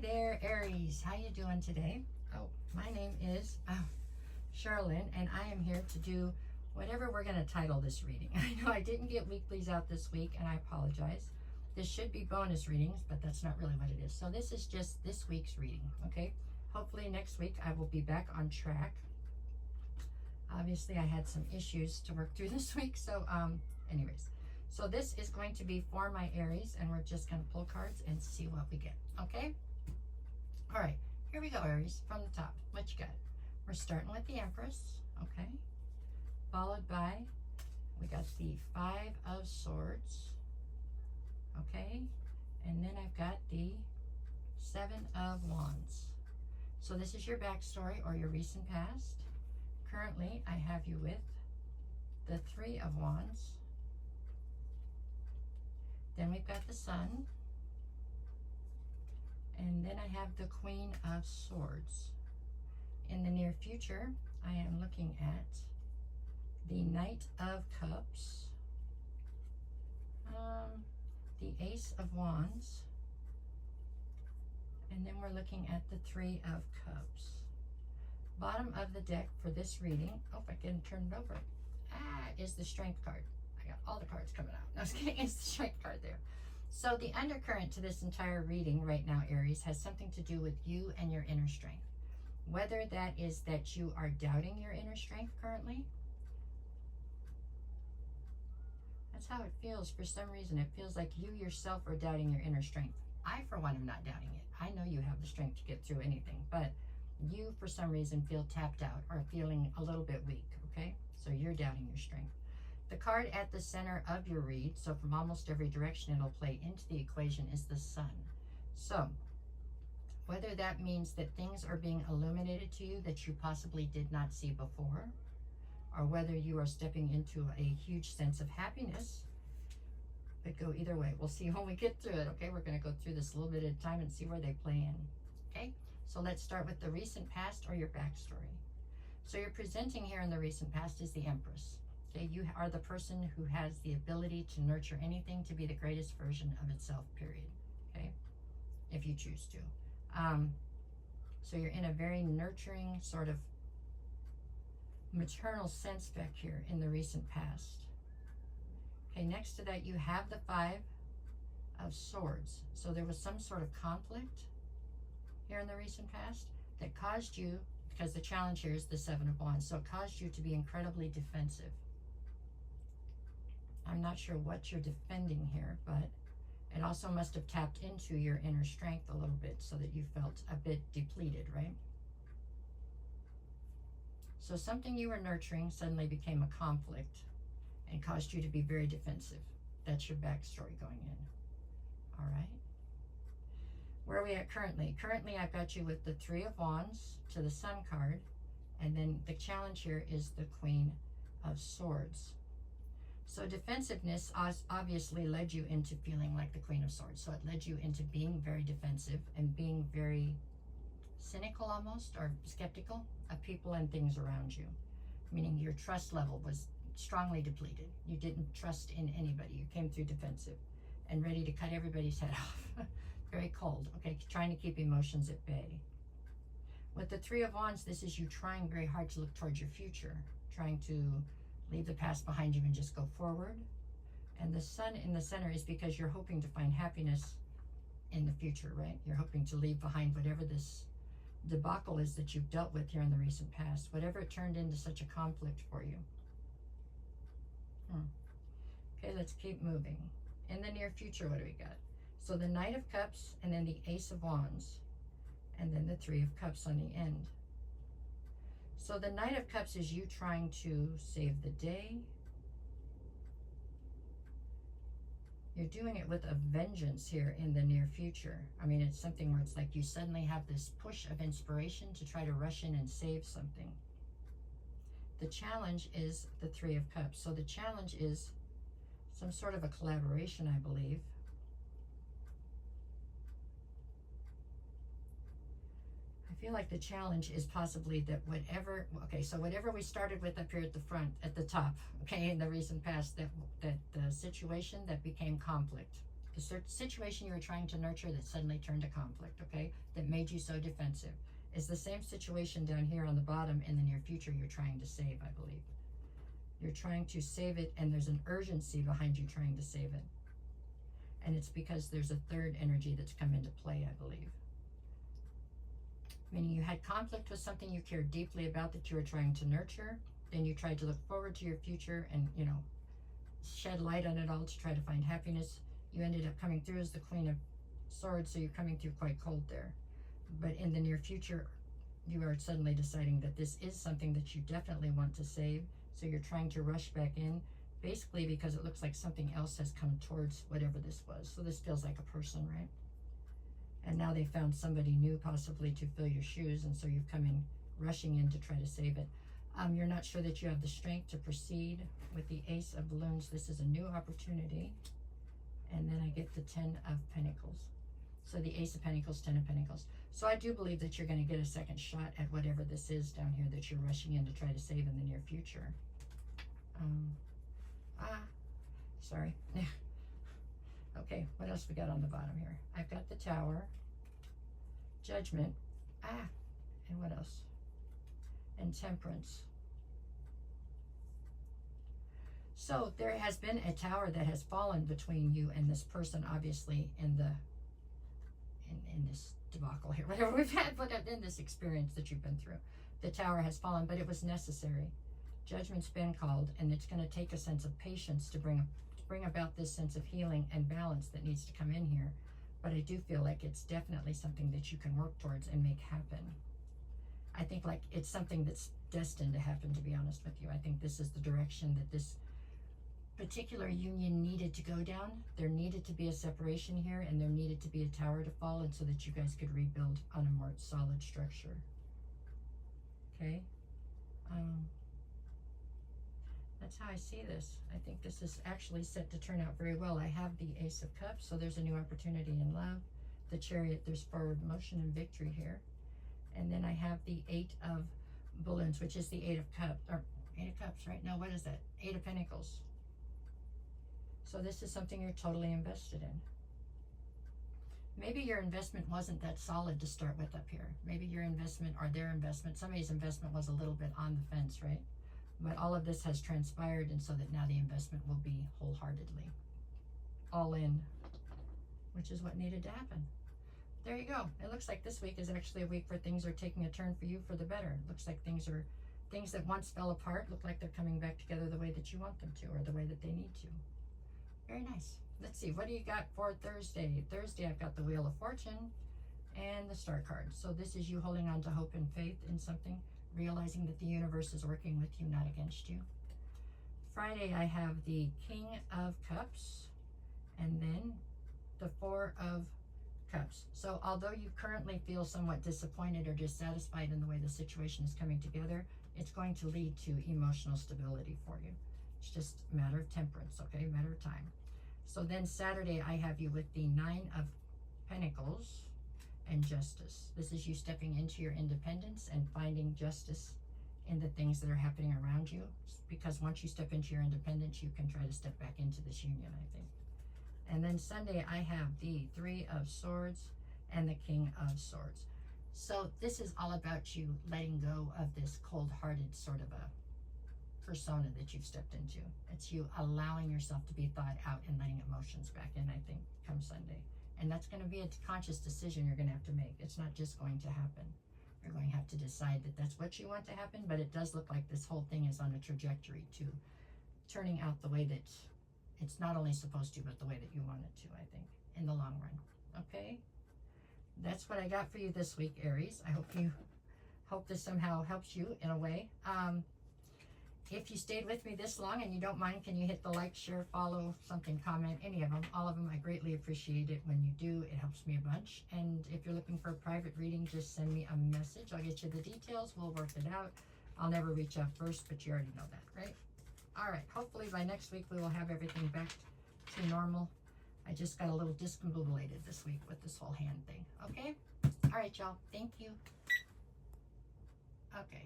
there, Aries. How you doing today? Oh, my name is Sherilyn, and I am here to do whatever we're going to title this reading. I know I didn't get weeklies out this week, and I apologize. This should be bonus readings, but that's not really what it is. So this is just this week's reading, okay? Hopefully next week I will be back on track. Obviously, I had some issues to work through this week, so anyways. So this is going to be for my Aries, and we're just going to pull cards and see what we get, okay? All right, here we go, Aries, from the top. What you got? We're starting with the Empress, okay? Followed by, we got the Five of Swords, okay? And then I've got the Seven of Wands. So this is your backstory or your recent past. Currently, I have you with the Three of Wands. Then we've got the Sun. And then I have the Queen of Swords. In the near future, I am looking at the Knight of Cups, the Ace of Wands, and then we're looking at the Three of Cups. Bottom of the deck for this reading, oh, if I can turn it over, is the Strength card. I got all the cards coming out. No, I was kidding, it's the Strength card there. So the undercurrent to this entire reading right now, Aries, has something to do with you and your inner strength. Whether that is that you are doubting your inner strength currently. That's how it feels for some reason. It feels like you yourself are doubting your inner strength. I, for one, am not doubting it. I know you have the strength to get through anything, but you, for some reason, feel tapped out or feeling a little bit weak, okay? So you're doubting your strength. The card at the center of your read, so from almost every direction it'll play into the equation, is the Sun. So whether that means that things are being illuminated to you that you possibly did not see before, or whether you are stepping into a huge sense of happiness, it could go either way. We'll see when we get through it, okay? We're going to go through this a little bit at a time and see where they play in, okay? So let's start with the recent past or your backstory. So you're presenting here in the recent past is the Empress. Okay, you are the person who has the ability to nurture anything to be the greatest version of itself, period, okay? If you choose to. So you're in a very nurturing sort of maternal sense back here in the recent past. Okay, next to that you have the Five of Swords. So there was some sort of conflict here in the recent past that caused you, because the challenge here is the Seven of Wands, so it caused you to be incredibly defensive. I'm not sure what you're defending here, but it also must have tapped into your inner strength a little bit so that you felt a bit depleted, right? So something you were nurturing suddenly became a conflict and caused you to be very defensive. That's your backstory going in. All right. Where are we at currently? Currently, I've got you with the Three of Wands to the Sun card, and then the challenge here is the Queen of Swords. So defensiveness obviously led you into feeling like the Queen of Swords. So it led you into being very defensive and being very cynical almost, or skeptical of people and things around you. Meaning your trust level was strongly depleted. You didn't trust in anybody. You came through defensive and ready to cut everybody's head off. Very cold, okay? Trying to keep emotions at bay. With the Three of Wands, this is you trying very hard to look towards your future, trying to leave the past behind you and just go forward. And the Sun in the center is because you're hoping to find happiness in the future, right? You're hoping to leave behind whatever this debacle is that you've dealt with here in the recent past, whatever it turned into such a conflict for you. Okay, let's keep moving. In the near future, what do we got? So the Knight of Cups, and then the Ace of Wands, and then the Three of Cups on the end. So the Knight of Cups is you trying to save the day. You're doing it with a vengeance here in the near future. I mean, it's something where it's like you suddenly have this push of inspiration to try to rush in and save something. The challenge is the Three of Cups. So the challenge is some sort of a collaboration, I believe. I feel like the challenge is possibly that whatever, okay, so whatever we started with up here at the front, at the top, okay, in the recent past, that the situation that became conflict, The situation you were trying to nurture that suddenly turned to conflict, okay, that made you so defensive, is the same situation down here on the bottom in the near future you're trying to save, I believe. You're trying to save it, and there's an urgency behind you trying to save it. And it's because there's a third energy that's come into play, I believe. Meaning you had conflict with something you cared deeply about that you were trying to nurture. Then you tried to look forward to your future and, you know, shed light on it all to try to find happiness. You ended up coming through as the Queen of Swords, so you're coming through quite cold there. But in the near future, you are suddenly deciding that this is something that you definitely want to save. So you're trying to rush back in, basically because it looks like something else has come towards whatever this was. So this feels like a person, right? And now they found somebody new possibly to fill your shoes, and so you've come in rushing in to try to save it. You're not sure that you have the strength to proceed with the Ace of Balloons. This is a new opportunity. And then I get the 10 of Pentacles. So the Ace of Pentacles, 10 of Pentacles. So I do believe that you're going to get a second shot at whatever this is down here that you're rushing in to try to save in the near future. Sorry. Okay, what else we got on the bottom here? I've got the Tower, Judgment, and what else? And Temperance. So there has been a tower that has fallen between you and this person, obviously, in this debacle here, whatever we've had, but in this experience that you've been through. The tower has fallen, but it was necessary. Judgment's been called, and it's going to take a sense of patience to bring about this sense of healing and balance that needs to come in here. But I do feel like it's definitely something that you can work towards and make happen. I think like it's something that's destined to happen, to be honest with you. I think this is the direction that this particular union needed to go down. There needed to be a separation here, and there needed to be a tower to fall, and so that you guys could rebuild on a more solid structure. Okay? That's how I see this. I think this is actually set to turn out very well. I have the Ace of Cups, so there's a new opportunity in love. The Chariot, there's forward motion and victory here. And then I have the 8 of Balloons, which is the 8 of Cups, or 8 of Cups, right? No, what is that? 8 of Pentacles. So this is something you're totally invested in. Maybe your investment wasn't that solid to start with up here. Maybe your investment or their investment, somebody's investment was a little bit on the fence, right? But all of this has transpired, and so that now the investment will be wholeheartedly all in, which is what needed to happen. There you go. It looks like this week is actually a week where things are taking a turn for you for the better. It looks like things that once fell apart look like they're coming back together the way that you want them to, or the way that they need to. Very nice. Let's see, what do you got for Thursday? Thursday, I've got the Wheel of Fortune and the Star card. So this is you holding on to hope and faith in something, realizing that the universe is working with you, not against you. Friday, I have the King of Cups and then the 4 of Cups. So although you currently feel somewhat disappointed or dissatisfied in the way the situation is coming together, it's going to lead to emotional stability for you. It's just a matter of temperance, okay? A matter of time. So then Saturday, I have you with the 9 of Pentacles and Justice. This is you stepping into your independence and finding justice in the things that are happening around you. Because once you step into your independence, you can try to step back into this union, I think. And then Sunday, I have the 3 of Swords and the King of Swords. So this is all about you letting go of this cold-hearted sort of a persona that you've stepped into. It's you allowing yourself to be thawed out and letting emotions back in, I think, come Sunday. And that's going to be a conscious decision you're going to have to make. It's not just going to happen. You're going to have to decide that that's what you want to happen, but it does look like this whole thing is on a trajectory to turning out the way that it's not only supposed to, but the way that you want it to, I think, in the long run. Okay? That's what I got for you this week, Aries. I hope this somehow helps you in a way. If you stayed with me this long and you don't mind, can you hit the like, share, follow, something, comment, any of them, all of them? I greatly appreciate it when you do. It helps me a bunch. And if you're looking for a private reading, just send me a message. I'll get you the details. We'll work it out. I'll never reach out first, but you already know that, right? All right. Hopefully by next week, we will have everything back to normal. I just got a little discombobulated this week with this whole hand thing. Okay? All right, y'all. Thank you. Okay.